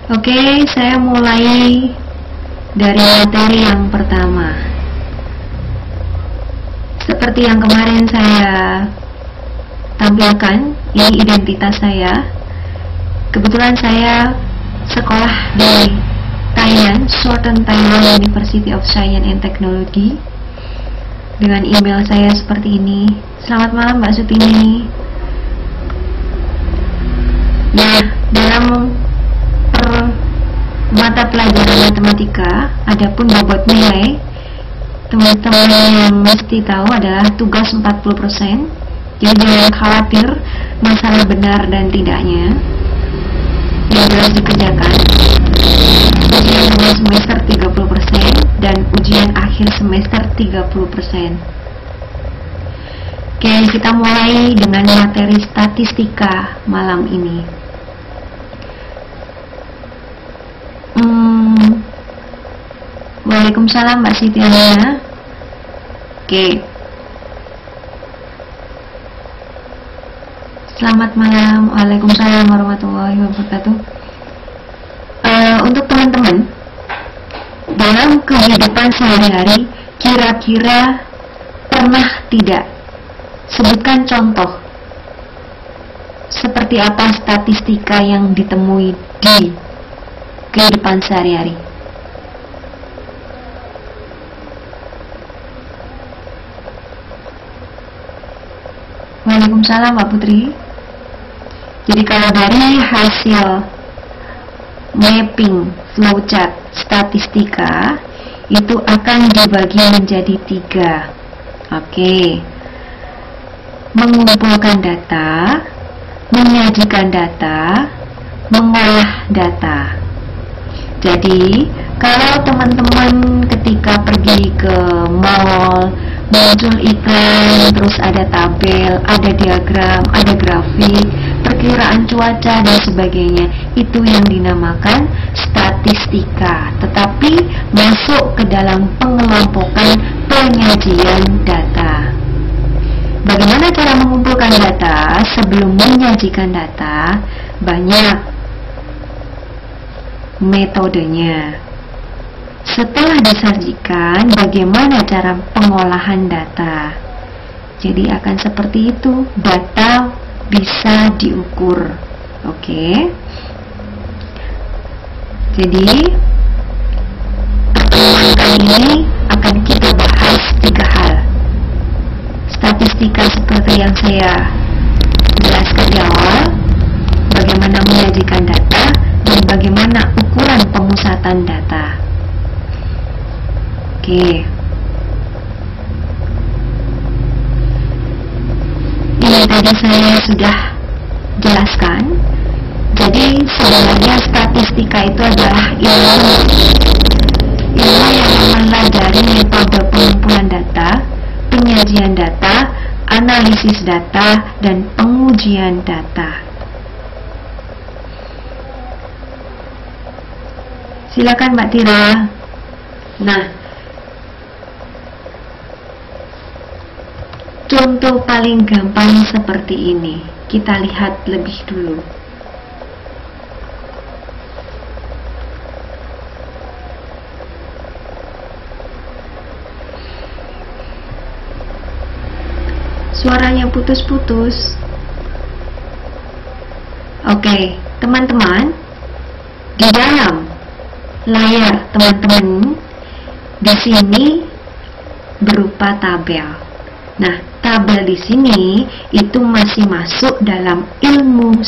Oke, saya mulai dari materi yang pertama. Seperti yang kemarin saya tampilkan, ini identitas saya. Kebetulan saya sekolah di Thailand, Southern Thailand University of Science and Technology. Dengan email saya seperti ini. Selamat malam Mbak Supini. Nah, dalam mata pelajaran matematika, adapun bobot nilai, teman-teman yang mesti tahu adalah tugas 40%. Jadi jangan khawatir masalah benar dan tidaknya, yang harus dikerjakan. Ujian awal semester 30% dan ujian akhir semester 30%. Oke, kita mulai dengan materi statistika malam ini. Waalaikumsalam Mbak Siti Amina. Oke. Selamat malam. Waalaikumsalam warahmatullahi wabarakatuh. Untuk teman-teman, dalam kehidupan sehari-hari, kira-kira pernah tidak? Sebutkan contoh. Seperti apa statistika yang ditemui di kehidupan sehari-hari? Waalaikumsalam Mbak Putri. Jadi kalau dari hasil mapping flowchart statistika itu akan dibagi menjadi 3. Oke. Mengumpulkan data, menyajikan data, mengolah data. Jadi kalau teman-teman ketika pergi ke mall, muncul iklan, terus ada tabel, ada diagram, ada grafik, perkiraan cuaca dan sebagainya, itu yang dinamakan statistika, tetapi masuk ke dalam pengelompokan penyajian data. Bagaimana cara mengumpulkan data sebelum menyajikan data? Banyak metodenya. Setelah disajikan, bagaimana cara pengolahan data? Jadi akan seperti itu, data bisa diukur. Oke. Jadi pertemuan kali ini akan kita bahas 3 hal. Statistika seperti yang saya jelaskan di awal, bagaimana menyajikan data, dan bagaimana ukuran pemusatan data. Oke. Ini tadi saya sudah jelaskan. Jadi sebenarnya statistika itu adalah ilmu yang mempelajari metode pengumpulan data, penyajian data, analisis data, dan pengujian data. Silakan Mbak Tira. Nah, contoh paling gampang seperti ini, kita lihat lebih dulu. Suaranya putus-putus. Oke, teman-teman, di dalam layar teman-teman di sini berupa tabel. Nah, tabel di sini itu masih masuk dalam ilmu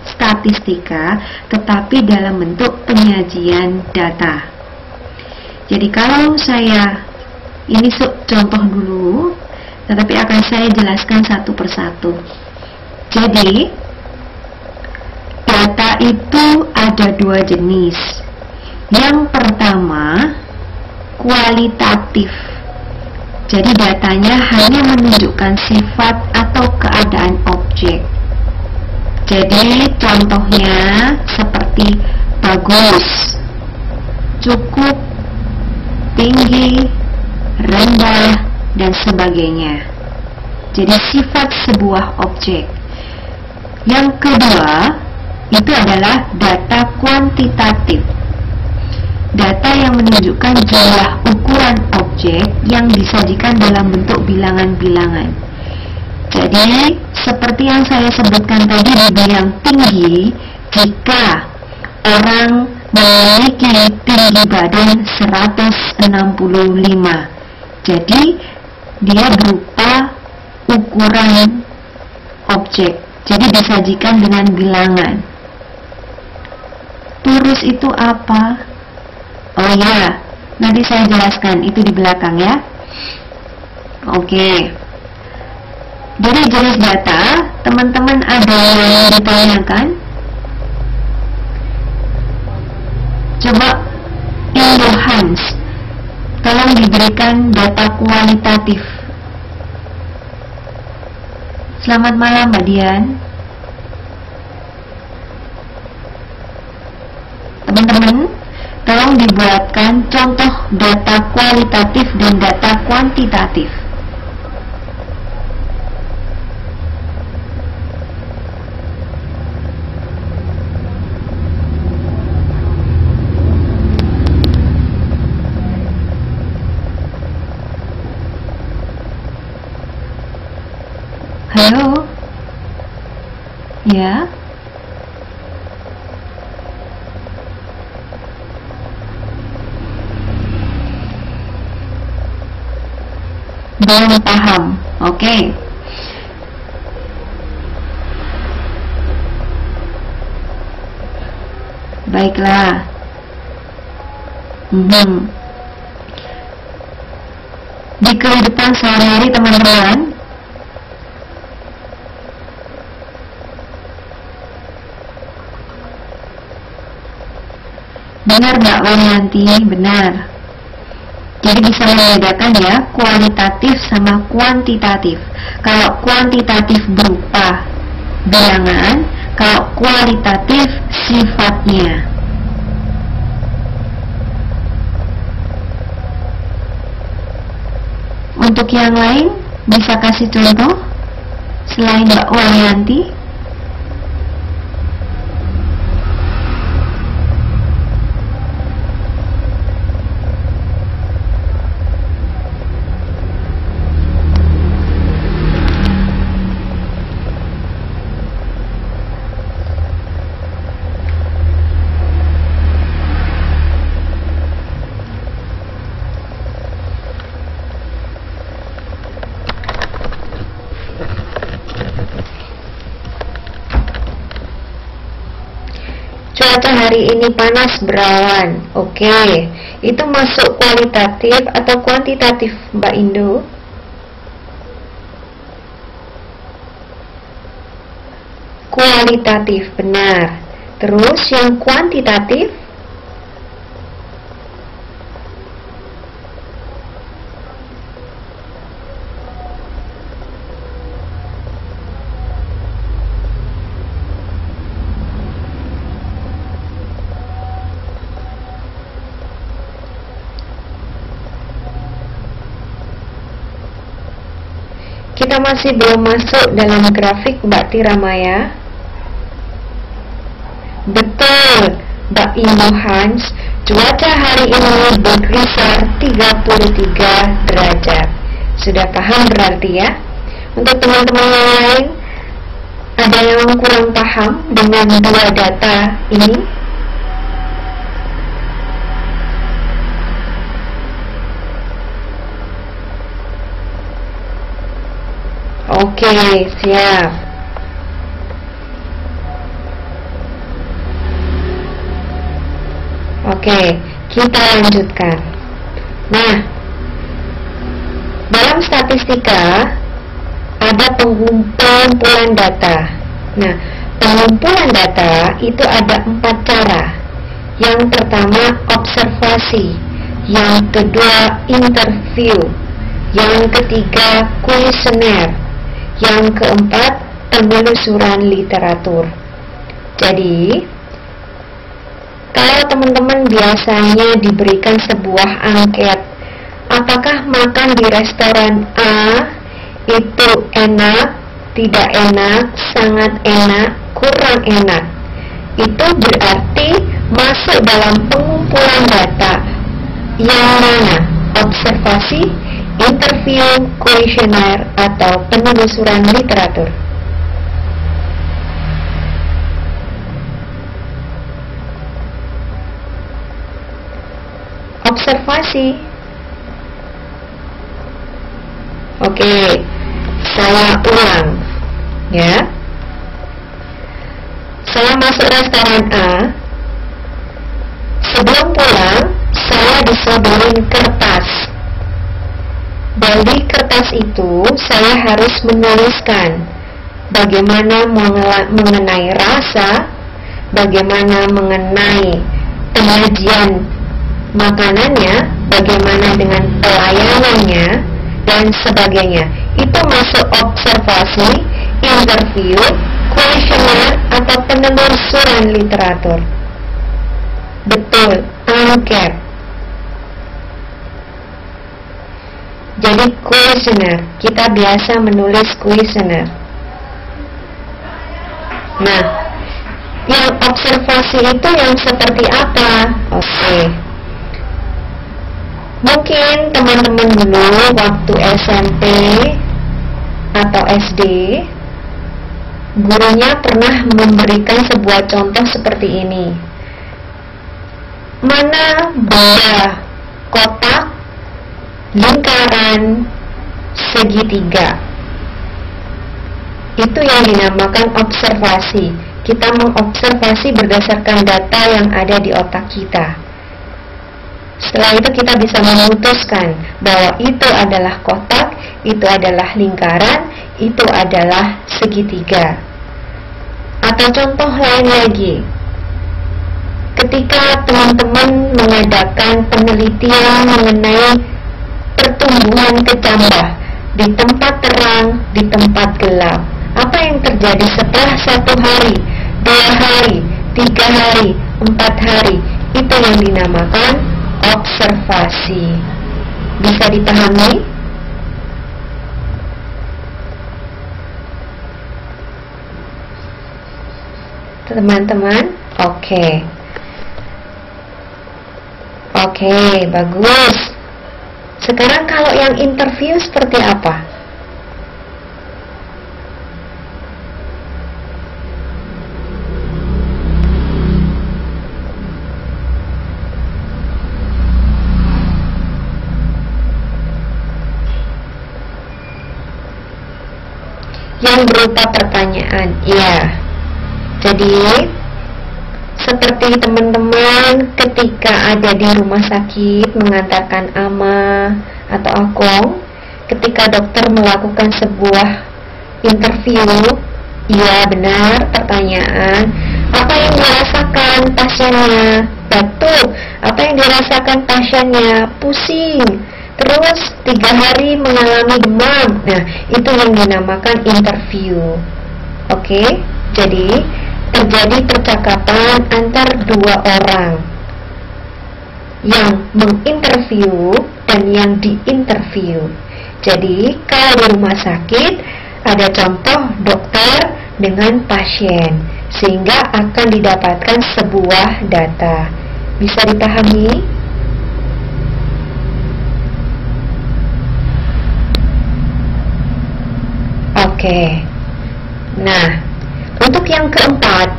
statistika, tetapi dalam bentuk penyajian data. Jadi kalau saya, ini contoh dulu, tetapi akan saya jelaskan satu persatu. Jadi, data itu ada 2 jenis. Yang pertama, kualitatif. Jadi datanya hanya menunjukkan sifat atau keadaan objek. Jadi contohnya seperti bagus, cukup, tinggi, rendah, dan sebagainya. Jadi sifat sebuah objek. Yang kedua, itu adalah data kuantitatif. Data yang menunjukkan jumlah ukuran objek yang disajikan dalam bentuk bilangan-bilangan. Jadi, seperti yang saya sebutkan tadi, dibilang tinggi jika orang memiliki tinggi badan 165. Jadi, dia berupa ukuran objek. Jadi, disajikan dengan bilangan. Turus itu apa? Oh ya, nanti saya jelaskan itu di belakang ya. Oke. Dari jenis data, teman-teman ada yang ditanyakan? Coba Indo Hans, tolong diberikan data kualitatif. Selamat malam Mbak Dian. Teman-teman, tolong dibuatkan contoh data kualitatif dan data kuantitatif. Halo? Ya? Belum paham. Oke. Baiklah. Di kehidupan sehari-hari teman-teman, benar Mbak Wanianti, benar. Jadi bisa membedakan ya, kualitatif sama kuantitatif. Kalau kuantitatif berupa bilangan, kalau kualitatif sifatnya. Untuk yang lain, bisa kasih contoh selain Mbak Wanianti? Cuaca hari ini panas berawan. Oke, itu masuk kualitatif atau kuantitatif Mbak Indo? Kualitatif, benar. Terus yang kuantitatif? Kita masih belum masuk dalam grafik Mbak Tiramaya. Betul, Mbak Indo Hans, cuaca hari ini berkisar 33 derajat. Sudah paham berarti ya? Untuk teman-teman yang lain, ada yang kurang paham dengan dua data ini? Oke, siap. Oke, kita lanjutkan. Nah, dalam statistika ada pengumpulan data. Nah, pengumpulan data itu ada 4 cara. Yang pertama observasi, yang kedua interview, yang ketiga kuesioner, yang keempat penelusuran literatur. Jadi, kalau teman-teman biasanya diberikan sebuah angket, apakah makan di restoran A itu enak, tidak enak, sangat enak, kurang enak? itu berarti masuk dalam pengumpulan data yang mana? Observasi, interview, kuesioner, atau penelusuran literatur. Observasi. Oke, saya ulang ya. Saya masuk restoran A. Sebelum pulang, saya disodorin kertas. Dari kertas itu, saya harus menuliskan bagaimana mengenai rasa, bagaimana mengenai penyajian makanannya, bagaimana dengan pelayanannya, dan sebagainya. Itu masuk observasi, interview, kuesioner, atau penelusuran literatur. Betul, angket. Jadi kuesioner, kita biasa menulis kuesioner. Nah, yang observasi itu yang seperti apa? Oke. Mungkin teman-teman dulu waktu SMP atau SD, gurunya pernah memberikan sebuah contoh seperti ini. Mana benda kotak, lingkaran, segitiga. Itu yang dinamakan observasi. Kita mengobservasi berdasarkan data yang ada di otak kita. Setelah itu kita bisa memutuskan bahwa itu adalah kotak, itu adalah lingkaran, itu adalah segitiga. Atau contoh lain lagi, ketika teman-teman mengadakan penelitian mengenai pertumbuhan kecambah di tempat terang, di tempat gelap, apa yang terjadi setelah 1 hari, 2 hari, 3 hari, 4 hari? Itu yang dinamakan observasi. Bisa dipahami? Teman-teman? Oke, bagus. Sekarang kalau yang interview seperti apa? Yang berupa pertanyaan, ya. Jadi seperti teman-teman ketika ada di rumah sakit mengantarkan ama atau akong, ketika dokter melakukan sebuah interview, iya benar, pertanyaan, apa yang dirasakan pasiennya? Batuk. Apa yang dirasakan pasiennya? Pusing. Terus 3 hari mengalami demam. Nah, itu yang dinamakan interview. Oke, jadi terjadi percakapan antar 2 orang, yang menginterview dan yang diinterview. Jadi kalau di rumah sakit ada contoh dokter dengan pasien, sehingga akan didapatkan sebuah data. Bisa dipahami? Oke. Nah, untuk yang keempat,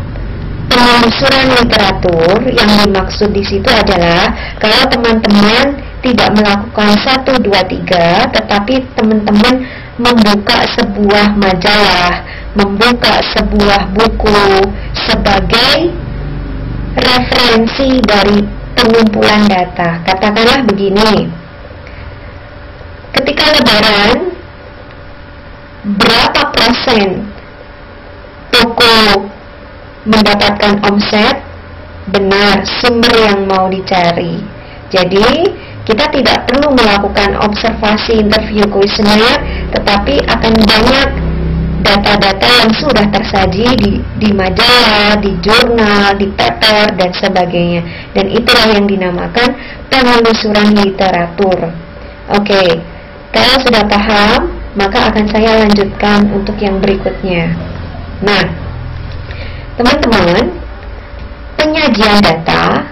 penelusuran literatur, yang dimaksud di situ adalah kalau teman-teman tidak melakukan 1, 2, 3, tetapi teman-teman membuka sebuah majalah, membuka sebuah buku sebagai referensi dari pengumpulan data. Katakanlah begini, ketika Lebaran, berapa persen toko mendapatkan omset? Benar, sumber yang mau dicari. Jadi kita tidak perlu melakukan observasi, interview, kuesioner, tetapi akan banyak data-data yang sudah tersaji di majalah, di jurnal, di paper, dan sebagainya. Dan itulah yang dinamakan penelusuran literatur. Oke, kalau sudah paham, maka akan saya lanjutkan untuk yang berikutnya. Nah, teman-teman, penyajian data,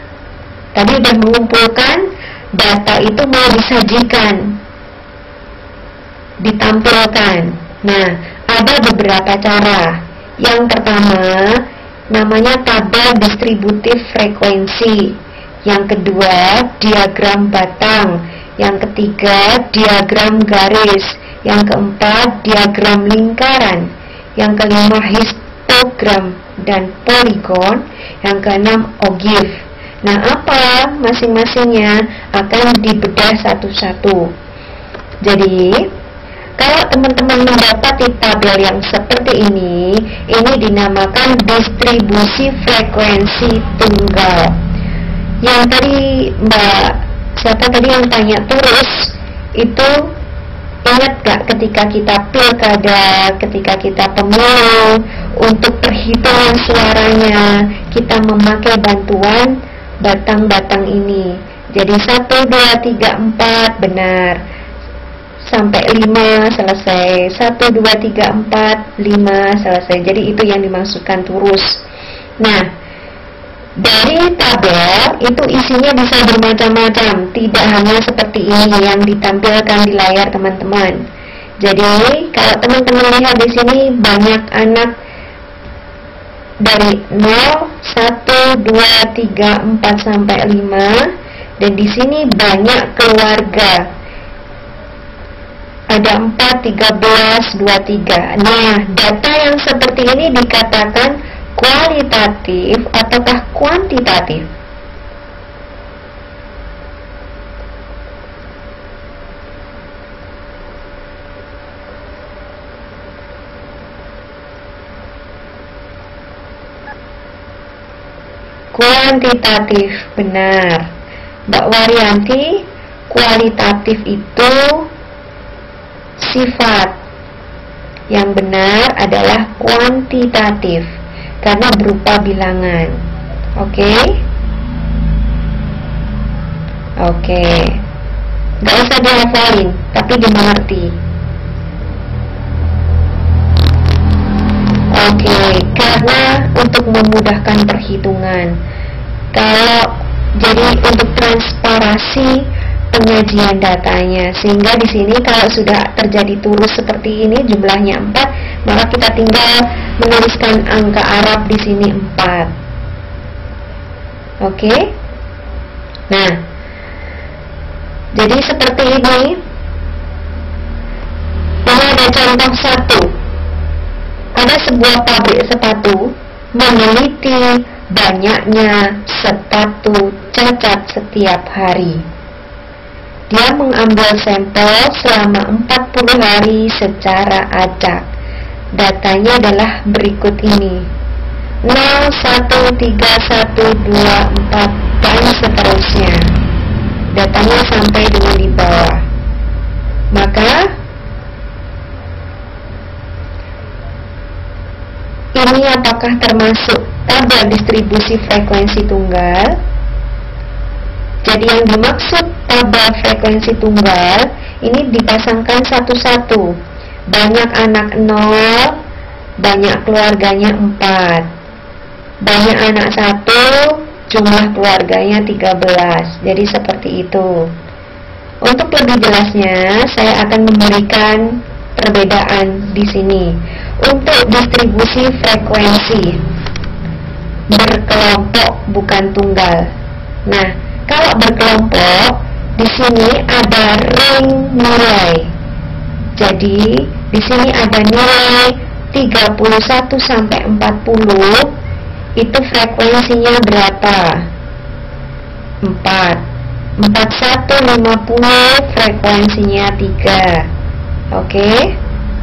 tadi udah mengumpulkan data itu mau disajikan, ditampilkan. Nah, ada beberapa cara. Yang pertama, namanya tabel distributif frekuensi. Yang kedua, diagram batang. Yang ketiga, diagram garis. Yang keempat, diagram lingkaran. Yang kelima, histogram dan poligon. Yang keenam, ogive. Nah, apa masing-masingnya akan dibedah satu-satu. Jadi, kalau teman-teman mendapati tabel yang seperti ini dinamakan distribusi frekuensi tunggal. Yang tadi siapa tadi yang tanya turus, itu ingat gak ketika kita pilkada, ketika kita pemilu, untuk perhitungan suaranya kita memakai bantuan batang-batang ini. Jadi 1, 2, 3, 4 benar, sampai 5 selesai. 1, 2, 3, 4, 5 selesai. Jadi itu yang dimaksudkan turus. Nah, dari tabel itu isinya bisa bermacam-macam, tidak hanya seperti ini yang ditampilkan di layar teman-teman. Jadi kalau teman-teman lihat di sini banyak anak dari 0, 1, 2, 3, 4 sampai 5, dan di sini banyak keluarga. Ada 4, 13, 23. Nah, data yang seperti ini dikatakan kualitatif ataukah kuantitatif? Kuantitatif, benar. Mbak Waryanti, kualitatif itu sifat. Yang benar adalah kuantitatif, karena berupa bilangan. Oke? Gak usah dihafalin, tapi dimengerti. Karena untuk memudahkan perhitungan. Jadi untuk transparasi penyajian datanya, sehingga di sini kalau sudah terjadi turus seperti ini jumlahnya 4, maka kita tinggal menuliskan angka Arab di sini 4. Oke? Nah, jadi seperti ini. Ini ada contoh 1. Ada sebuah pabrik sepatu meneliti banyaknya sepatu cacat setiap hari. Dia mengambil sampel selama 40 hari secara acak. Datanya adalah berikut ini: 0, 1, 3, 1, 2, 4 dan seterusnya. Datanya sampai dengan di bawah. Maka ini apakah termasuk tabel distribusi frekuensi tunggal? Jadi yang dimaksud tabel frekuensi tunggal ini dipasangkan satu-satu. Banyak anak 0, banyak keluarganya 4. Banyak anak 1, jumlah keluarganya 13. Jadi seperti itu. Untuk lebih jelasnya, saya akan memberikan perbedaan di sini. Untuk distribusi frekuensi berkelompok bukan tunggal. Nah, kalau berkelompok di sini ada ring nilai. Jadi di sini ada nilai 31 sampai 40. Itu frekuensinya berapa? 4. 4150 frekuensinya 3. Oke.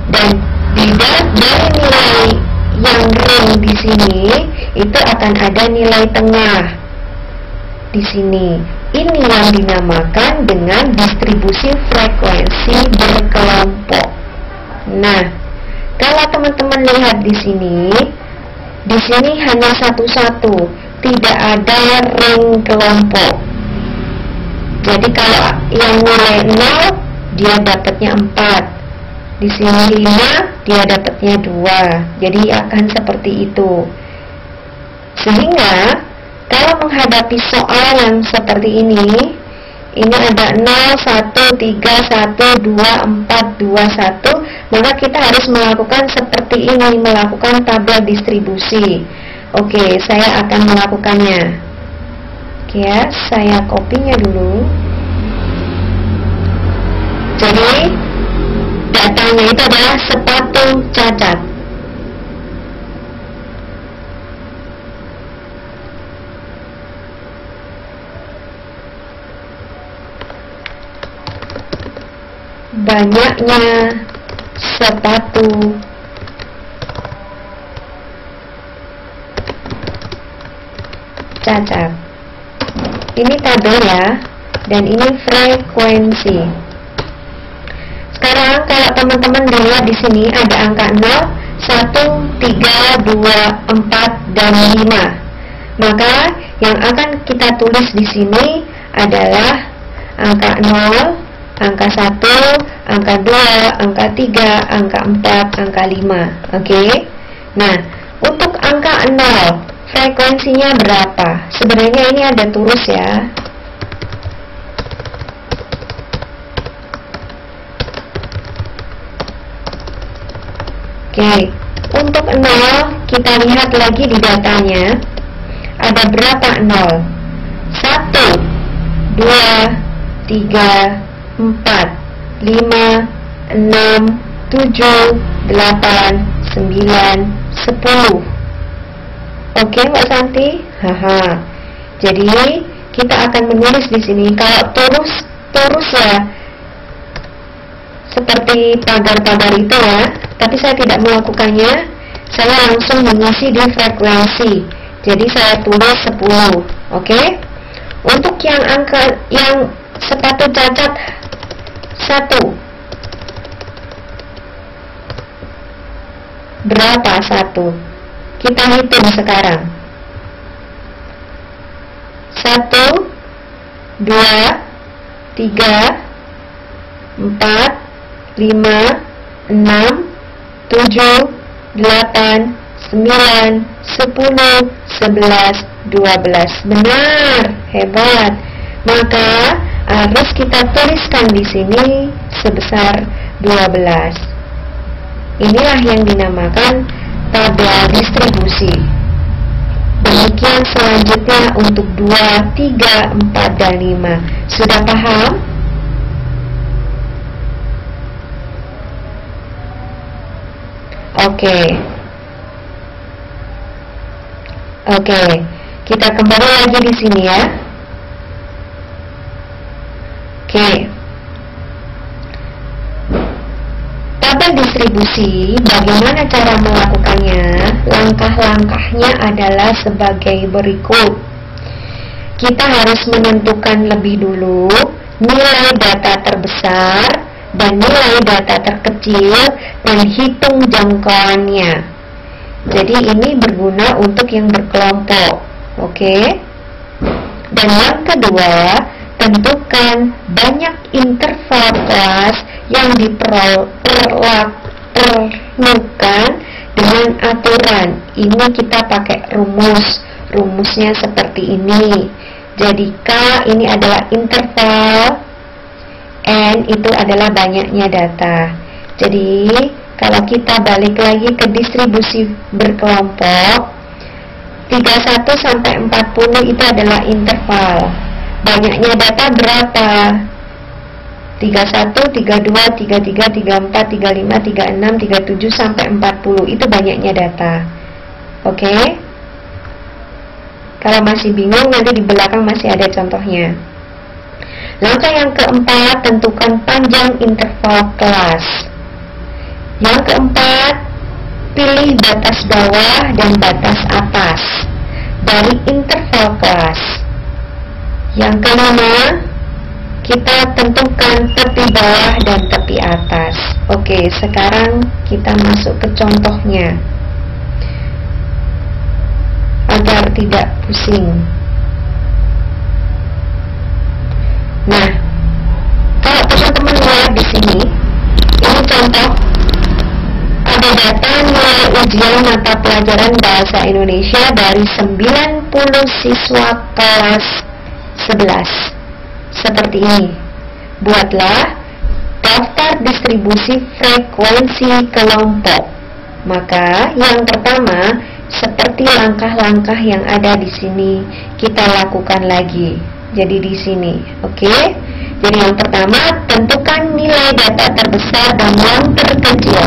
Dan dari nilai yang ring di sini itu akan ada nilai tengah di sini. Ini yang dinamakan dengan distribusi frekuensi berkelompok. Nah, kalau teman-teman lihat di sini hanya satu-satu, tidak ada ring kelompok. Jadi kalau yang nilai 0 dia dapatnya 4. Di sini 5, dia dapatnya 2. Jadi akan seperti itu. Sehingga menghadapi soal yang seperti ini ada 0, 1, 3, 1, 2, 4, 2, 1, maka kita harus melakukan seperti ini, melakukan tabel distribusi. Oke, saya akan melakukannya. Oke ya, saya copy-nya dulu. Jadi datanya itu adalah sepatu cacat. Banyaknya sepatu cacat. Ini tabel ya, dan ini frekuensi. Sekarang kalau teman-teman lihat di sini ada angka 0, 1, 3, 2, 4, dan 5. Maka yang akan kita tulis di sini adalah angka 0, angka 1, angka 2, angka 3, angka 4, angka 5. Oke. Nah, untuk angka 0, frekuensinya berapa? Sebenarnya ini ada tulis ya. Oke, untuk 0 kita lihat lagi di datanya. Ada berapa 0? 1, 2, 3, 4, 5, 6, 7, 8, 9, 10. Oke, Mbak Santi? Haha. Jadi kita akan menulis di sini. Kalau terus ya, seperti pagar-pagar itu ya. Tapi saya tidak melakukannya. Saya langsung mengisi di frekuensi. Jadi saya tulis 10. Oke? Untuk yang sepatu cacat 1. Berapa 1? Kita hitung sekarang. 1, 2, 3, 4, 5, 6, 7, 8, 9, 10, 11, 12. Benar, hebat. Maka harus kita tuliskan di sini sebesar 12. Inilah yang dinamakan tabel distribusi. Demikian selanjutnya untuk 2, 3, 4, dan 5. Sudah paham? Oke. Kita kembali lagi di sini ya. Oke. Tabel distribusi, bagaimana cara melakukannya? Langkah-langkahnya adalah sebagai berikut. Kita harus menentukan lebih dulu nilai data terbesar dan nilai data terkecil dan hitung jangkauannya. Jadi ini berguna untuk yang berkelompok. Oke. Dan yang kedua, tentukan banyak interval kelas yang diperlukan dengan aturan. Ini kita pakai rumusnya seperti ini. Jadi K ini adalah interval, N itu adalah banyaknya data. Jadi kalau kita balik lagi ke distribusi berkelompok, 31 sampai 40 itu adalah interval. Banyaknya data berapa? 31, 32, 33, 34, 35, 36, 37 sampai 40. Itu banyaknya data. Oke? Kalau masih bingung, nanti di belakang masih ada contohnya. Langkah yang keempat, tentukan panjang interval kelas. Yang keempat, pilih batas bawah dan batas atas dari interval kelas. Yang kelima, kita tentukan tepi bawah dan tepi atas. Oke, sekarang kita masuk ke contohnya agar tidak pusing. Nah, kalau teman-teman lihat di sini, ini contoh. Ada data nilai ujian mata pelajaran bahasa Indonesia dari 9 siswa kelas 11. Seperti ini. Buatlah daftar distribusi frekuensi kelompok. Maka yang pertama, seperti langkah-langkah yang ada di sini, kita lakukan lagi. Jadi di sini, oke? Jadi yang pertama, tentukan nilai data terbesar dan yang terkecil.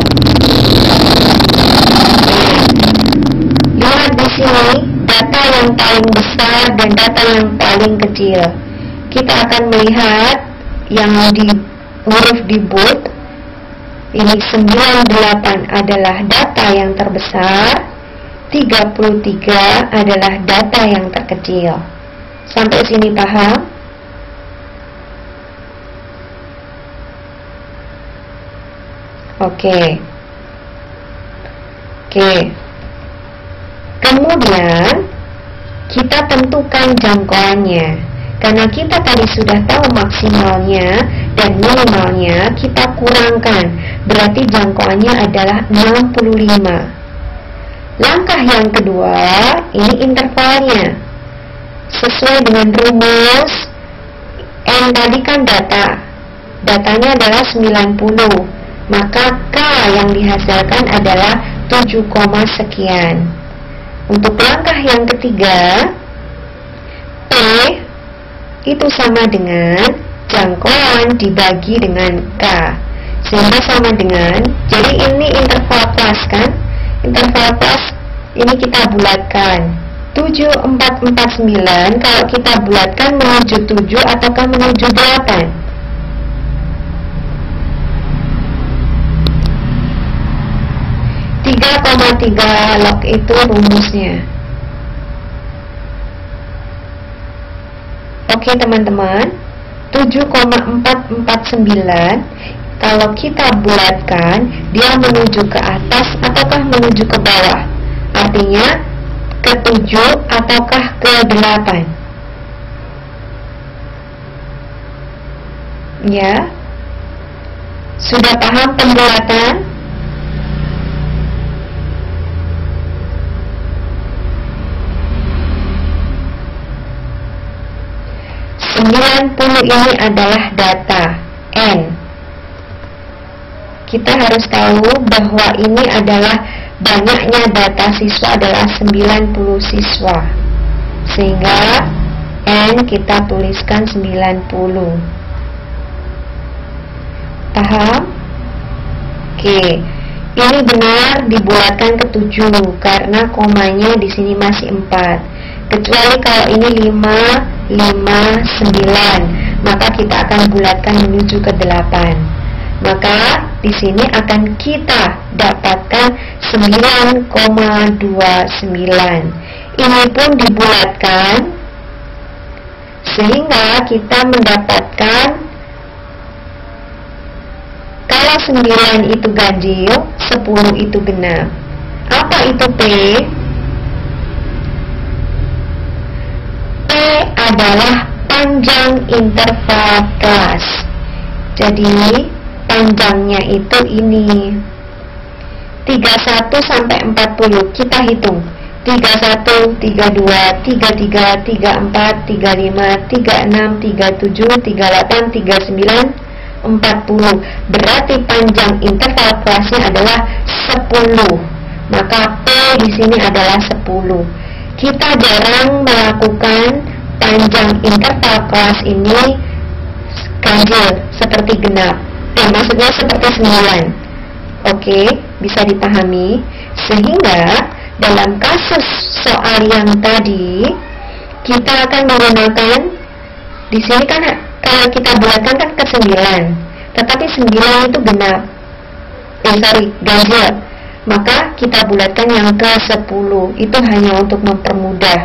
Lihat di sini, data yang paling besar dan data yang paling kecil. Kita akan melihat yang di huruf di bold. Ini 98 adalah data yang terbesar, 33 adalah data yang terkecil. Sampai sini paham? Oke. Kemudian kita tentukan jangkauannya. Karena kita tadi sudah tahu maksimalnya dan minimalnya, kita kurangkan. Berarti jangkauannya adalah 65. Langkah yang kedua, ini intervalnya. Sesuai dengan rumus, N tadi kan datanya adalah 90. Maka K yang dihasilkan adalah 7, sekian. Untuk langkah yang ketiga, P itu sama dengan jangkauan dibagi dengan K, sehingga sama dengan, jadi ini interval kelas kan, interval kelas ini kita bulatkan 7, 4, 4, 9. Kalau kita bulatkan menuju 7 ataukah menuju 8? Tiga log itu rumusnya. Oke teman-teman, 7,449 kalau kita bulatkan, dia menuju ke atas ataukah menuju ke bawah? Artinya ke 7 ataukah ke 8? Ya, sudah paham pembulatan? Ini adalah data N. Kita harus tahu bahwa ini adalah banyaknya data siswa adalah 90 siswa, sehingga N kita tuliskan 90. Paham? Oke, ini benar dibulatkan ke 7 karena komanya di sini masih 4. Kecuali kalau ini 5, 9, maka kita akan bulatkan menuju ke 8. Maka di sini akan kita dapatkan 9,29. Ini pun dibulatkan sehingga kita mendapatkan, kalau 9 itu ganjil, 10 itu genap. Apa itu P? Adalah panjang interval kelas. Jadi panjangnya itu ini 31 sampai 40. Kita hitung 31, 32, 33, 34, 35, 36, 37, 38, 39, 40. Berarti panjang interval kelasnya adalah 10. Maka P di sini adalah 10. Kita jarang melakukan panjang interval kelas ini ganjil seperti genap. Maksudnya seperti 9. Oke, bisa dipahami. Sehingga dalam kasus soal yang tadi, kita akan menggunakan, di sini kan kalau kita bulatkan kan ke 9, tetapi 9 itu genap, ganjil. Maka kita bulatkan yang ke 10. Itu hanya untuk mempermudah.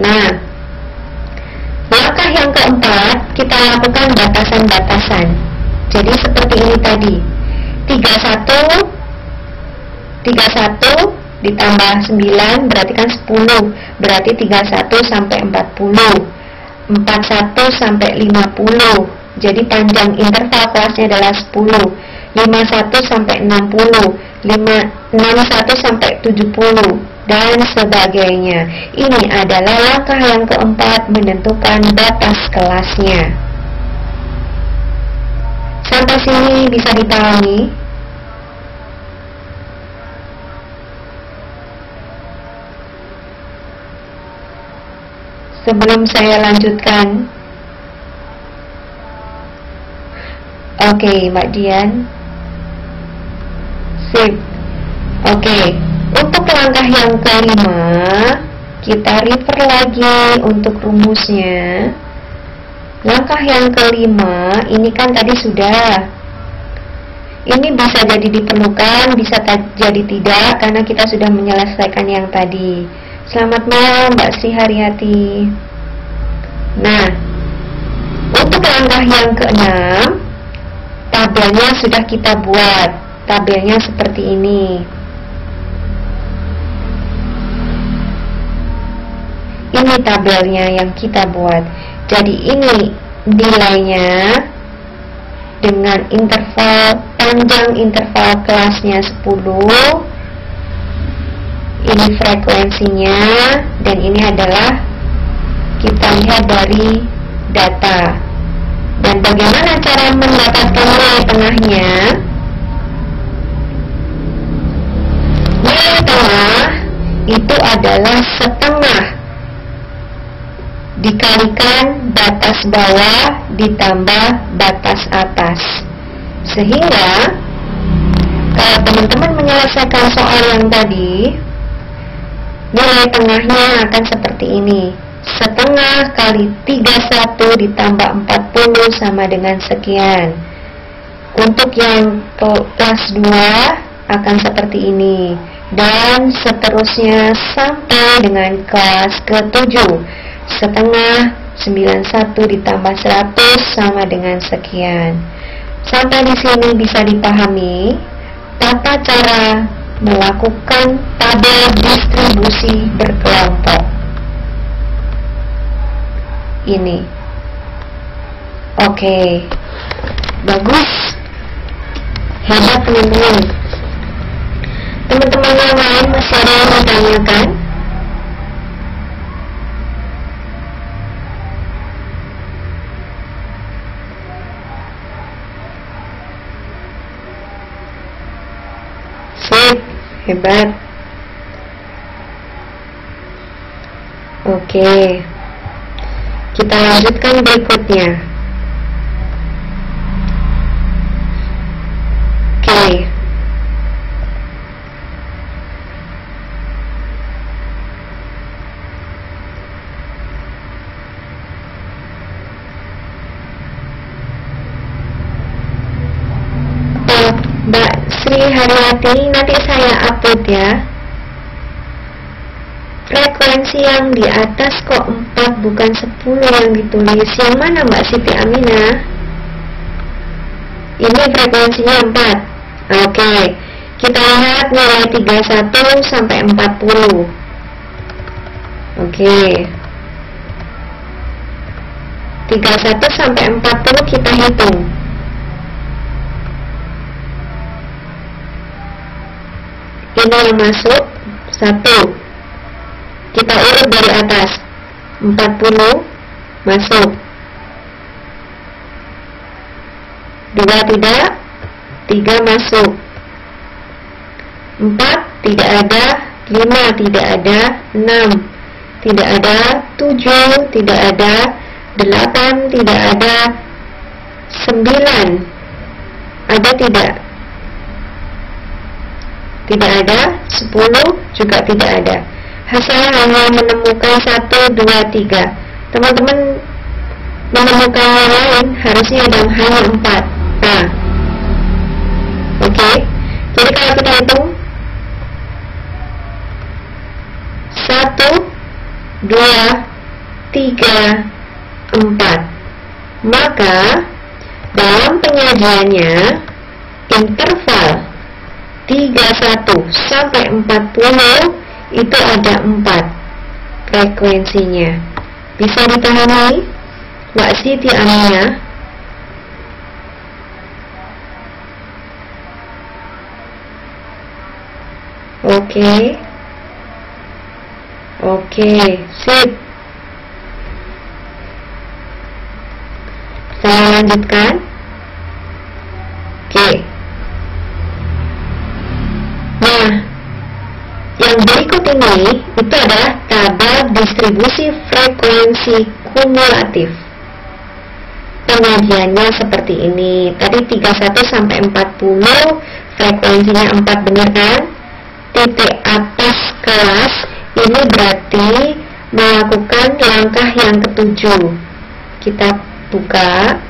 Nah, langkah yang keempat, kita lakukan batasan-batasan. Jadi seperti ini tadi, 31 ditambah 9 berarti kan 10. Berarti 31 sampai 40, 41 sampai 50. Jadi panjang interval kelasnya adalah 10. 51 sampai 60, 61 sampai 70, dan sebagainya. Ini adalah langkah yang keempat, menentukan batas kelasnya. Sampai sini bisa dipahami? Sebelum saya lanjutkan, oke, Mbak Dian, sip. Oke, untuk langkah yang kelima, kita refer lagi untuk rumusnya. Langkah yang kelima, ini kan tadi sudah. Ini bisa jadi diperlukan, bisa jadi tidak, karena kita sudah menyelesaikan yang tadi. Selamat malam Mbak Sri Haryati. Nah, untuk langkah yang keenam, tabelnya sudah kita buat. Tabelnya seperti ini. Ini tabelnya yang kita buat. Jadi ini nilainya dengan interval, panjang interval kelasnya 10. Ini frekuensinya, dan ini adalah kita lihat dari data. Dan bagaimana cara mendapatkan nilai tengahnya? Nilai tengah itu adalah setengah dikalikan batas bawah ditambah batas atas. Sehingga kalau teman-teman menyelesaikan soal yang tadi, nilai tengahnya akan seperti ini. Setengah kali 31 ditambah 40 sama dengan sekian. Untuk yang kelas 2 akan seperti ini. Dan seterusnya sampai dengan kelas ke-7. Setengah 91 ditambah 100 sama dengan sekian. Sampai di sini bisa dipahami tata cara melakukan tabel distribusi berkelompok. Ini. Oke. Bagus. Hebat teman-teman. Teman-teman yang lain masih ada yang mau tanyakan? Sip, hebat. Oke. Kita lanjutkan berikutnya. Oke. Mbak Sri Haryati, nanti saya upload ya. Frekuensi yang di atas kok 4 bukan 10 yang ditulis. Yang mana Mbak Siti Aminah? Ini frekuensinya 4. Oke. Kita lihat nilai 31 sampai 40. Oke. 31 sampai 40 kita hitung. Ini yang masuk 1. Kita urut dari atas. 40 masuk. 2 tidak. 3 masuk. 4 tidak ada. 5 tidak ada. 6 tidak ada. 7 tidak ada. 8 tidak ada. 9 ada tidak? Tidak ada. 10 juga tidak ada. Saya hanya menemukan 1, 2, 3. Teman-teman menemukan yang lain harusnya ada hanya 4. Nah, oke. Jadi kalau kita hitung 1, 2, 3, 4, maka dalam penyajiannya interval 31 sampai 40 itu ada 4 frekuensinya. Bisa dipahami Mbak Siti Aminah? Oke, sip. Saya lanjutkan. Oke. Nah, yang berikut ini itu adalah tabel distribusi frekuensi kumulatif. Penyajiannya seperti ini. Tadi 31 sampai 40, frekuensinya 4, benar kan? Titik atas kelas ini berarti melakukan langkah yang ketujuh. Kita buka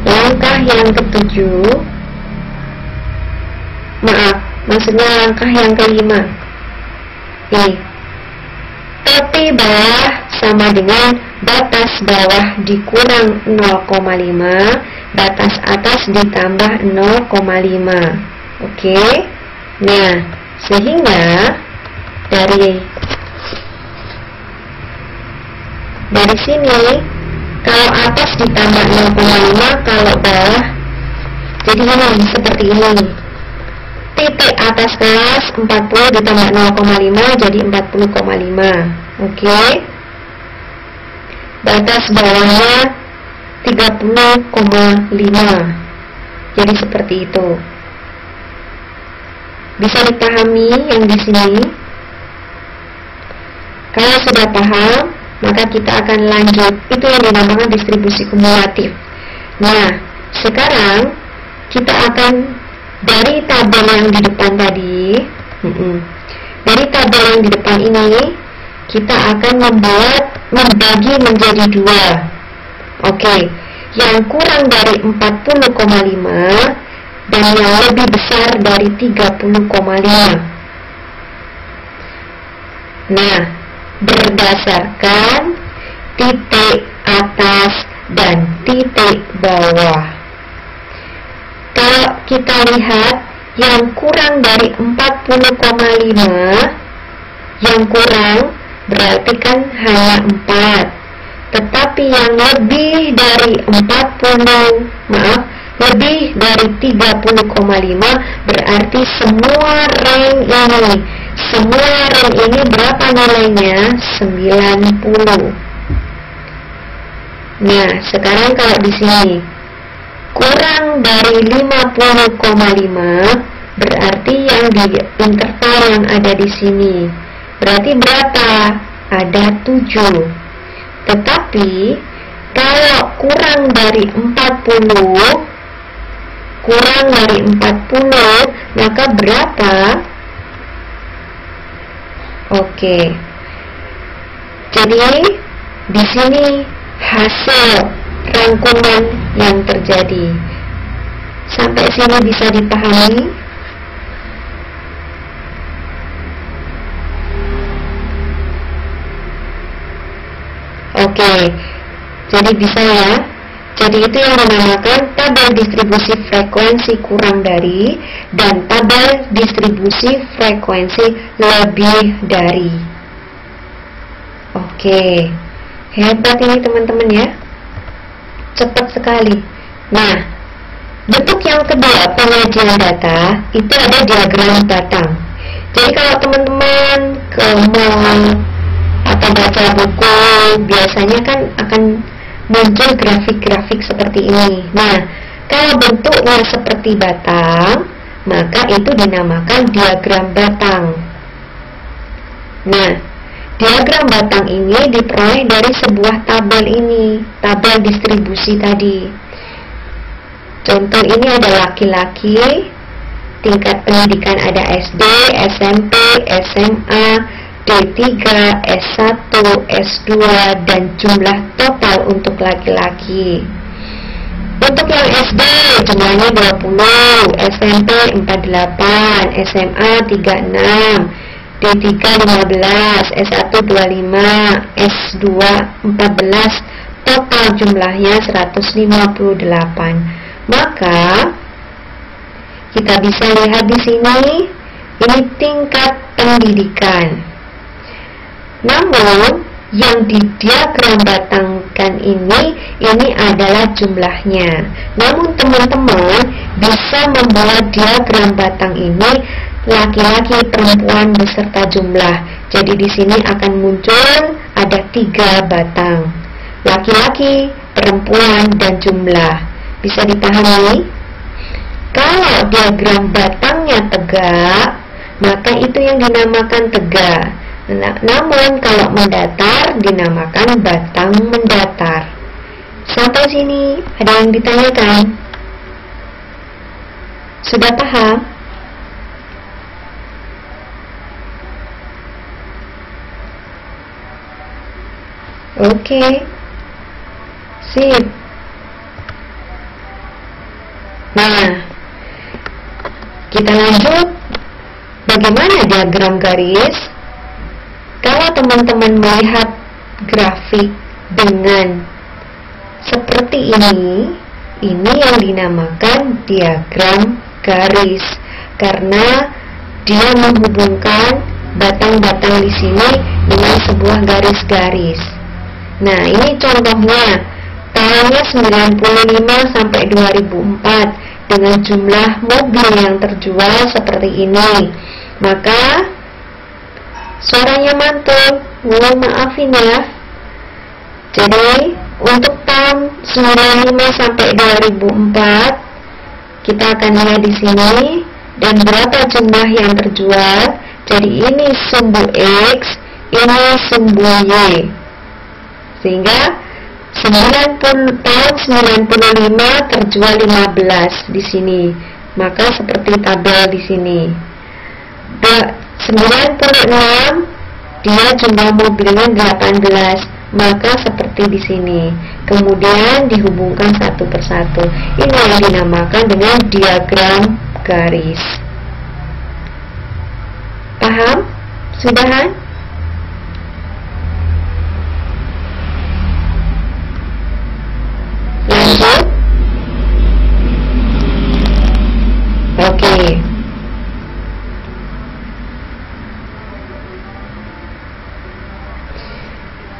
langkah yang ketujuh. Maaf, maksudnya langkah yang kelima. Tepi bawah sama dengan batas bawah dikurang 0,5, batas atas ditambah 0,5. Oke. Nah, sehingga dari sini kalau atas ditambah 0,5, kalau bawah jadi ini seperti ini. Titik atas kelas 40 ditambah 0,5 jadi 40,5. Oke. Batas bawahnya 30,5. Jadi seperti itu. Bisa dipahami yang di sini? Kalau sudah paham, maka kita akan lanjut. Itu yang dinamakan distribusi kumulatif. Nah, sekarang kita akan dari tabel yang di depan tadi, dari tabel yang di depan ini, kita akan membagi menjadi 2. Oke, yang kurang dari 40,5 dan yang lebih besar dari 30,5. Nah, berdasarkan titik atas dan titik bawah. Kalau kita lihat yang kurang dari 40,5, yang kurang berarti kan hanya 4. Tetapi yang lebih dari 30,5 berarti semua rank ini berapa nilainya? 90. Nah, sekarang kalau di sini kurang dari 50,5 berarti yang di interval yang ada di sini. Berarti berapa? Ada 7. Tetapi kalau kurang dari 40, maka berapa? Oke. Jadi di sini hasil rangkuman yang terjadi. Sampai sini bisa dipahami? Oke, jadi bisa ya. Jadi itu yang dinamakan tabel distribusi frekuensi kurang dari dan tabel distribusi frekuensi lebih dari. Oke, hebat ini teman-teman ya. Cepat sekali. Nah, bentuk yang kedua penyajian data itu ada diagram batang. Jadi kalau teman-teman ke mall atau baca buku, biasanya kan akan muncul grafik-grafik seperti ini. Nah, kalau bentuknya seperti batang, maka itu dinamakan diagram batang. Nah, diagram batang ini diperoleh dari sebuah tabel ini, tabel distribusi tadi. Contoh ini ada laki-laki, tingkat pendidikan ada SD, SMP, SMA, D3, S1, S2, dan jumlah total untuk laki-laki. Untuk yang SD jumlahnya 20, SMP 48, SMA 36, D3 15, S1 25, S2 14, total jumlahnya 158. Maka kita bisa lihat di sini, ini tingkat pendidikan. Namun yang di diagram batangkan ini adalah jumlahnya. Namun teman-teman bisa membuat diagram batang ini laki-laki, perempuan beserta jumlah. Jadi di sini akan muncul ada 3 batang. Laki-laki, perempuan, dan jumlah. Bisa dipahami? Kalau diagram batangnya tegak, maka itu yang dinamakan tegak. Namun kalau mendatar dinamakan batang mendatar. Sampai sini ada yang ditanyakan? Sudah paham? Oke. Sip. Nah, kita lanjut. Bagaimana diagram garis? Kalau teman-teman melihat grafik dengan seperti ini yang dinamakan diagram garis, karena dia menghubungkan batang-batang di sini dengan sebuah garis-garis. Nah, ini contohnya tahunnya 95 sampai 2004 dengan jumlah mobil yang terjual seperti ini. Maka suaranya mantul, mohon maafin ya. Jadi untuk tahun 95 sampai 2004 kita akan lihat di sini dan berapa jumlah yang terjual. Jadi ini sumbu X, ini sumbu Y. Sehingga tahun 95 terjual 15 di sini. Maka seperti tabel di sini. 96 dia jumlah mobilnya 18. Maka seperti di sini. Kemudian dihubungkan satu persatu. Ini yang dinamakan dengan diagram garis. Paham? Sudahan? Lanjut. Oke.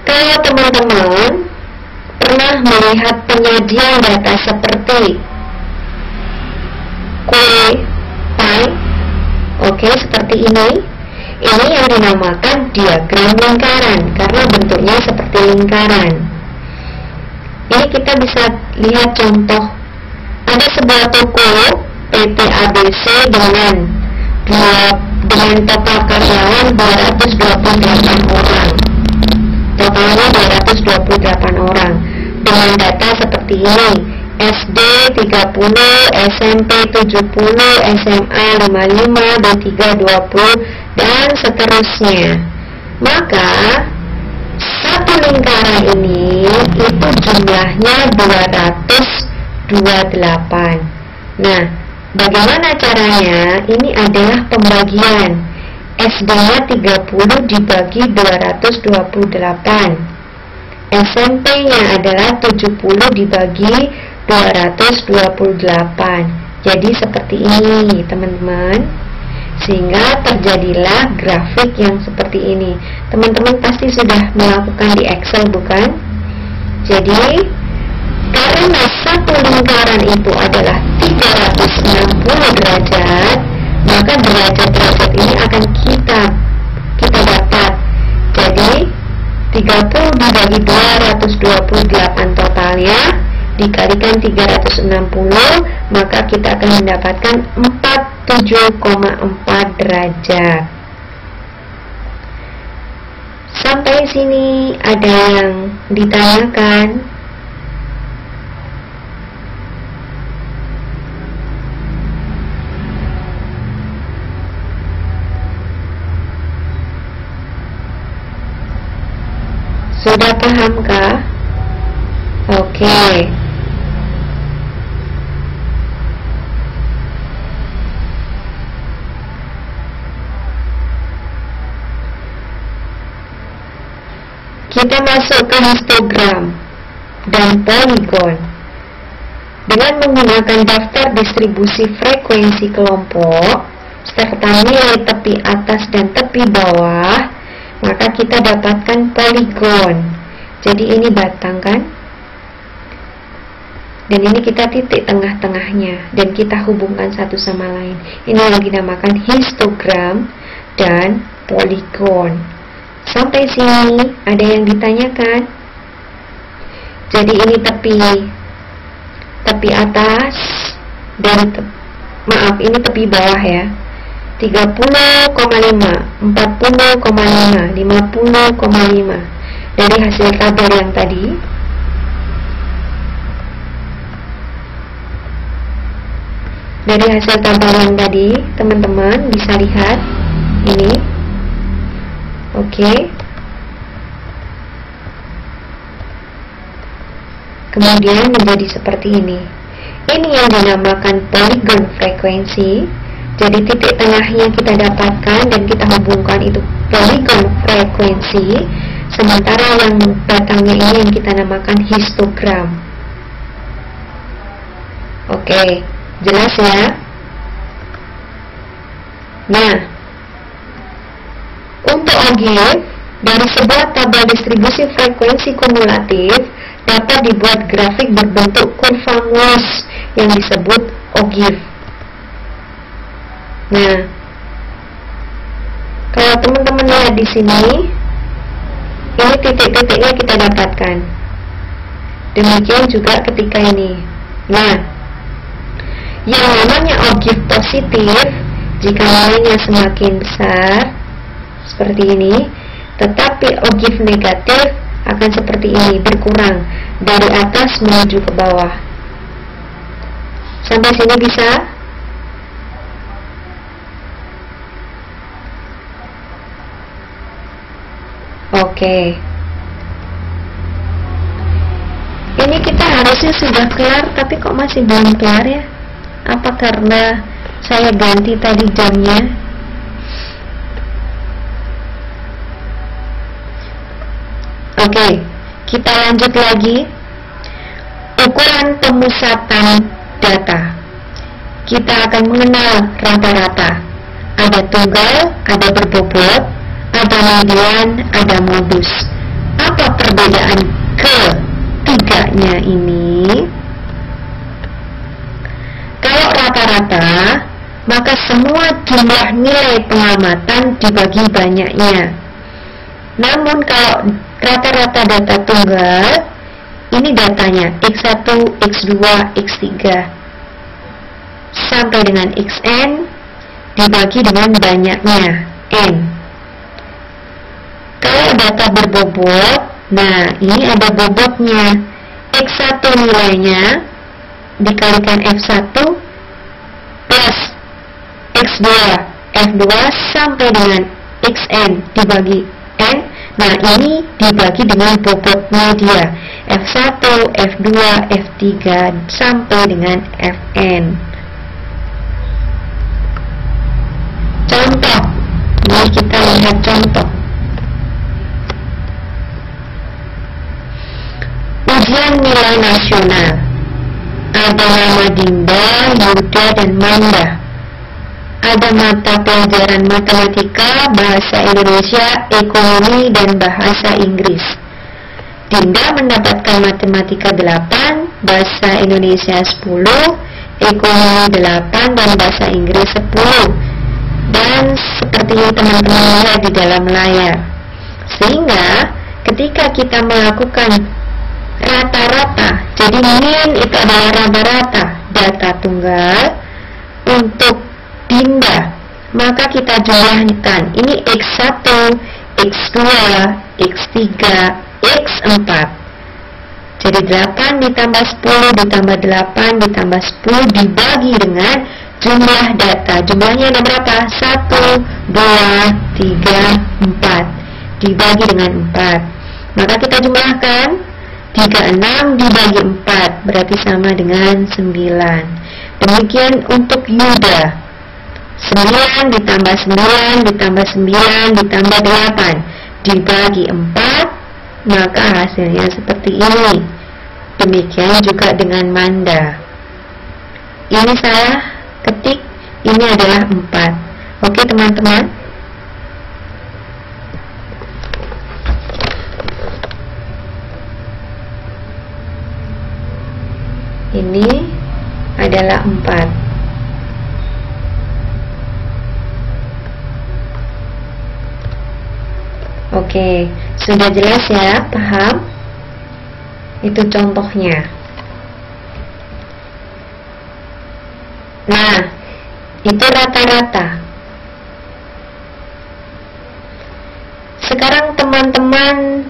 Kalau teman-teman pernah melihat penyajian data seperti kue, pie, oke, seperti ini yang dinamakan diagram lingkaran karena bentuknya seperti lingkaran. Ini kita bisa lihat contoh. Ada sebuah toko PT ABC dengan total karyawan 228 orang. Totalnya 228 orang dengan data seperti ini: SD 30, SMP 70, SMA 55, D3 20, dan seterusnya. Maka satu lingkaran ini itu jumlahnya 228. Nah, bagaimana caranya? Ini adalah pembagian. SD-nya 30 dibagi 228. SMP-nya adalah 70 dibagi 228. Jadi seperti ini, teman-teman. Sehingga terjadilah grafik yang seperti ini. Teman-teman pasti sudah melakukan di Excel, bukan? Jadi karena satu lingkaran itu adalah 360 derajat, maka derajat-derajat ini akan kita dapat. Jadi 30 dibagi 228 totalnya dikalikan 360, maka kita akan mendapatkan 47,4 derajat. Sampai sini ada yang ditanyakan? Sudah pahamkah? Oke. Kita masuk ke histogram dan poligon. Dengan menggunakan daftar distribusi frekuensi kelompok serta nilai tepi atas dan tepi bawah, maka kita dapatkan poligon. Jadi ini batang kan? Dan ini kita titik tengah-tengahnya dan kita hubungkan satu sama lain. Ini yang dinamakan histogram dan poligon. Sampai sini ada yang ditanyakan? Jadi ini tepi atas dan ini tepi bawah ya. 30,5, 40,5, 50,5 dari hasil tabel yang tadi. Dari hasil tabel yang tadi, teman-teman bisa lihat ini. Oke. Kemudian menjadi seperti ini. Ini yang dinamakan polygon frekuensi. Jadi titik tengahnya kita dapatkan dan kita hubungkan itu polygon frekuensi. Sementara yang batangnya ini yang kita namakan histogram. Oke, jelas ya? Nah, untuk ogive, dari sebuah tabel distribusi frekuensi kumulatif dapat dibuat grafik berbentuk kurva mulus yang disebut ogive. Nah, kalau teman-teman lihat di sini, ini titik-titiknya kita dapatkan. Demikian juga ketika ini. Nah, yang namanya ogive positif, jika nilainya semakin besar seperti ini, tetapi ogive negatif akan seperti ini, berkurang dari atas menuju ke bawah. Sampai sini bisa? Oke. Ini kita harusnya sudah kelar, tapi kok masih belum kelar ya? Apa karena saya ganti tadi jamnya? Oke, kita lanjut lagi. Ukuran pemusatan data. Kita akan mengenal rata-rata. Ada tunggal, ada berbobot, ada median, ada modus. Apa perbedaan ketiganya ini? Kalau rata-rata, maka semua jumlah nilai pengamatan dibagi banyaknya. Namun kalau rata-rata data tunggal, ini datanya X1, X2, X3 sampai dengan Xn dibagi dengan banyaknya N. Kalau data berbobot, nah ini ada bobotnya. X1 nilainya dikalikan F1 plus X2 F2 sampai dengan Xn dibagi N. Nah ini dibagi dengan bobotnya dia, F1, F2, F3 sampai dengan Fn. Contoh, mari kita lihat contoh. Ujian nilai nasional. Ada nama Dinda, Yuda, dan Manda. Ada mata pelajaran matematika, bahasa Indonesia, ekonomi, dan bahasa Inggris. Dinda mendapatkan matematika 8, bahasa Indonesia 10, ekonomi 8, dan bahasa Inggris 10. Dan sepertinya teman-teman lihat di dalam layar. Sehingga ketika kita melakukan rata-rata, jadi min itu adalah rata-rata data tunggal untuk Dinda, maka kita jumlahkan ini X1, X2, X3, X4. Jadi 8 ditambah 10 ditambah 8 ditambah 10 dibagi dengan jumlah data. Jumlahnya ada berapa? 1, 2, 3, 4 dibagi dengan 4. Maka kita jumlahkan 36 dibagi 4 berarti sama dengan 9. Demikian untuk Yuda. 9 ditambah 9 ditambah 9 ditambah 8 dibagi 4, maka hasilnya seperti ini. Demikian juga dengan Manda. Ini saya ketik, ini adalah 4. Oke teman-teman. Ini adalah 4. Oke, sudah jelas ya, paham? Itu contohnya. Nah, itu rata-rata. Sekarang teman-teman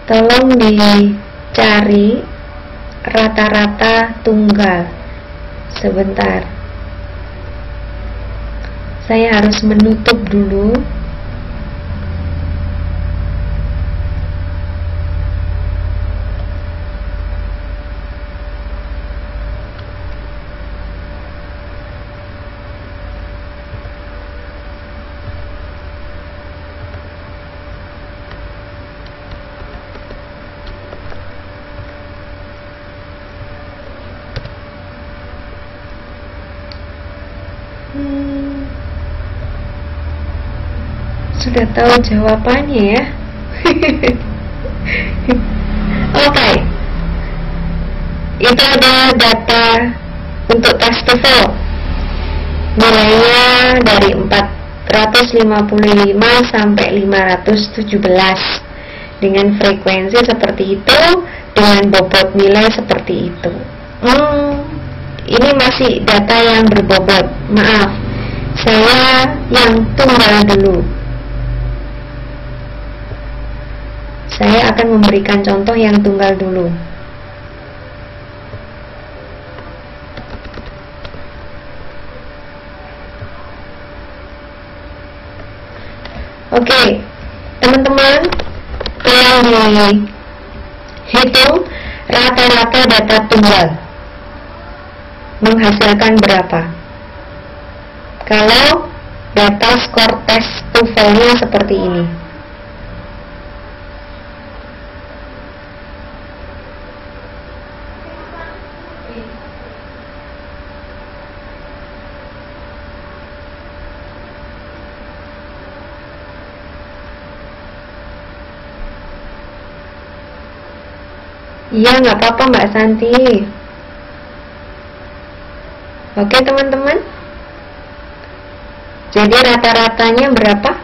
tolong dicari rata-rata tunggal. Sebentar, saya harus menutup dulu. Sudah tahu jawabannya ya. Oke. Itu adalah data untuk tes TOEFL. Nilainya dari 455 sampai 517 dengan frekuensi seperti itu, dengan bobot nilai seperti itu. Ini masih data yang berbobot. Maaf, saya yang tunggal dulu. Saya akan memberikan contoh yang tunggal dulu. Oke, teman-teman, tolong dihitung rata-rata data tunggal menghasilkan berapa. Kalau data skor tes TOEFL-nya seperti ini. Iya, nggak apa-apa Mbak Santi. Oke teman-teman. Jadi rata-ratanya berapa?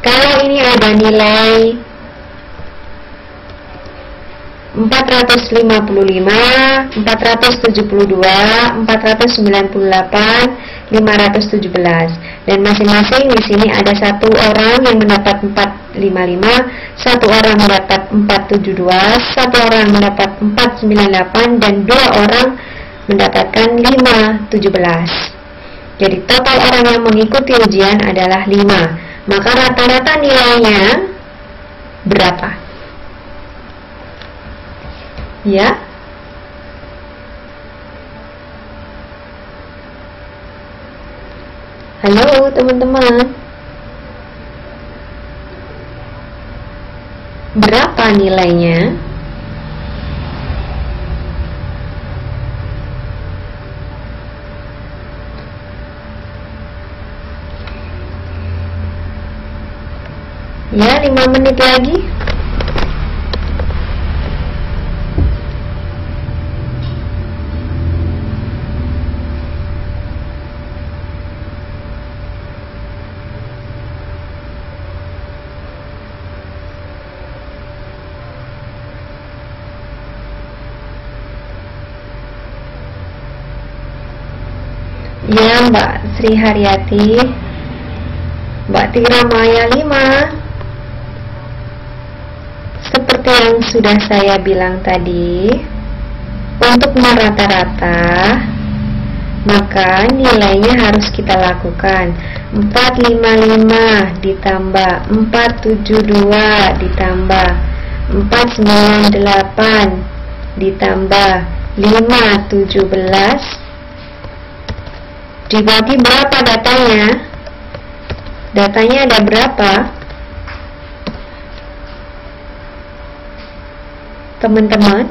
Kalau ini ada nilai 455, 472, 498, 517, dan masing-masing di sini ada satu orang yang mendapat 455, satu orang mendapat 472, satu orang mendapat 498, dan dua orang mendapatkan 517. Jadi total orang yang mengikuti ujian adalah 5. Maka rata-rata nilainya berapa? Ya. Halo teman-teman. Berapa nilainya? Ya, 5 menit lagi. Ya, Mbak Sri Haryati, Mbak Tira Maya 5. Seperti yang sudah saya bilang tadi, untuk merata-rata, maka nilainya harus kita lakukan 455 ditambah 472 ditambah 498 ditambah 517 dibagi berapa datanya? Datanya ada berapa? Teman-teman?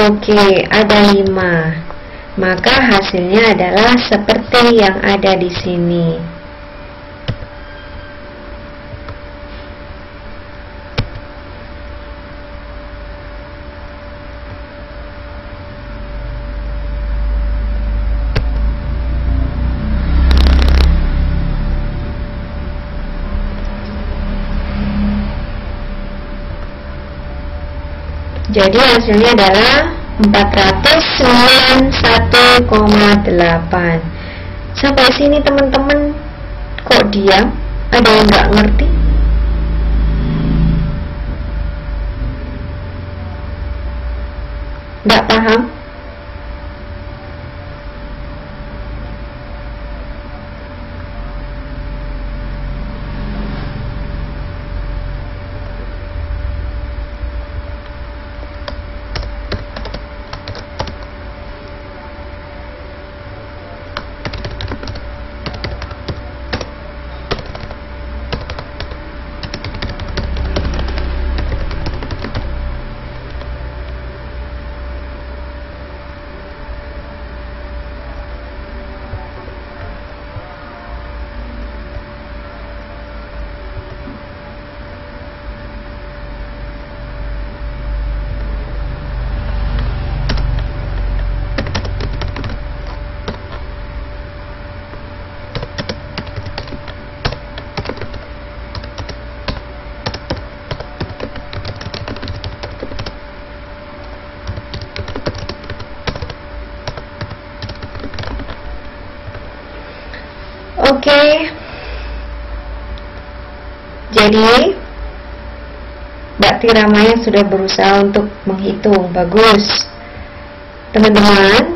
Oke, ada 5. Maka hasilnya adalah seperti yang ada di sini. Jadi hasilnya adalah 491,8. Sampai sini teman-teman kok diam? Ada yang nggak ngerti? Nggak paham? Oke. Jadi Mbak Tiramaya sudah berusaha untuk menghitung. Bagus. Teman-teman,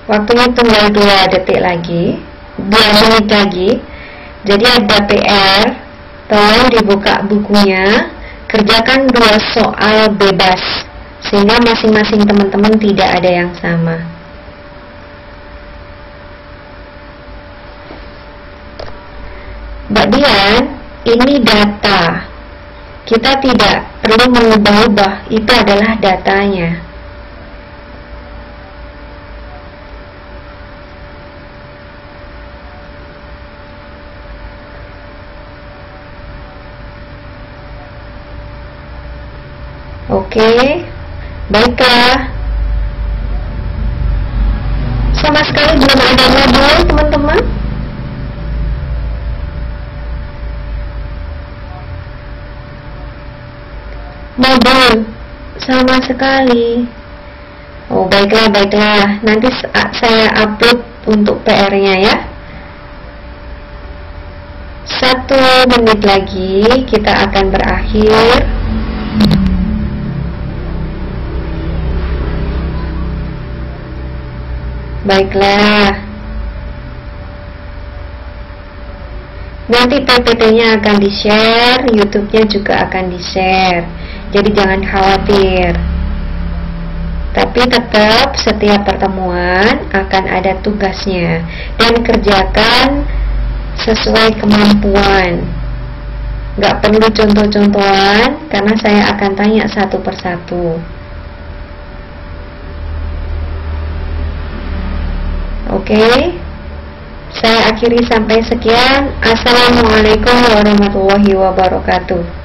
waktunya tinggal 2 detik lagi, 2 menit lagi. Jadi ada PR, tolong dibuka bukunya, kerjakan 2 soal bebas, sehingga masing-masing teman-teman tidak ada yang sama. Mbak Dian, ini data. Kita tidak perlu mengubah-ubah, itu adalah datanya. Oke, baiklah. Sama sekali belum ada modul, teman-teman. Modul sama sekali. Oh, baiklah. Nanti saya upload untuk PR-nya ya. 1 menit lagi kita akan berakhir. Baiklah. Nanti PPT-nya akan di-share, YouTube-nya juga akan di-share. Jadi jangan khawatir. Tapi tetap setiap pertemuan akan ada tugasnya dan kerjakan sesuai kemampuan. Gak perlu contoh-contohan karena saya akan tanya satu persatu. Oke, saya akhiri sampai sekian. Assalamualaikum warahmatullahi wabarakatuh.